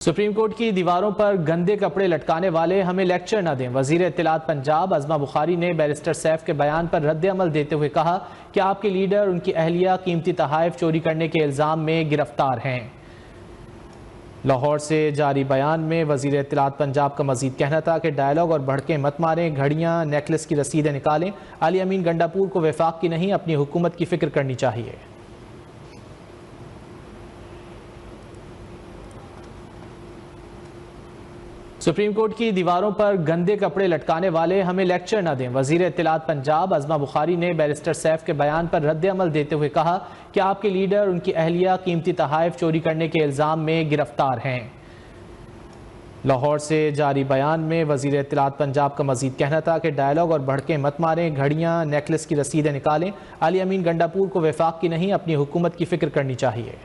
Supreme court की दीवारों पर गंदे कपड़े लटकाने वाले हमें लेक्चर न दें। वजीर इत्तलात पंजाब अज़मा बुखारी ने बैरिस्टर सैफ के बयान पर रद्द अमल देते हुए कहा कि आपके लीडर उनकी अहलिया कीमती तहाइफ चोरी करने के इल्ज़ाम में गिरफ्तार हैं। लाहौर से जारी बयान में वजीर इत्तलात पंजाब का मजीद कहना था कि डायलॉग और भड़के मत मारें, घड़ियाँ नेकलेस की रसीदें निकालें। अली अमीन गंडापुर को वफाक की नहीं अपनी हुकूमत की फिक्र करनी चाहिए। सुप्रीम कोर्ट की दीवारों पर गंदे कपड़े लटकाने वाले हमें लेक्चर न दें। वजीर इत्तलात पंजाब अज़मा बुखारी ने बैरिस्टर सैफ के बयान पर रद्द अमल देते हुए कहा कि आपके लीडर उनकी अहलिया कीमती तहाइफ चोरी करने के इल्ज़ाम में गिरफ्तार हैं। लाहौर से जारी बयान में वजीर इत्तलात पंजाब का मजीद कहना था कि डायलॉग और भड़के मत मारें, घड़ियाँ नेकलेस की रसीदें निकालें। अली अमीन गंडापुर को वफाक की नहीं अपनी हुकूमत की फिक्र करनी चाहिए।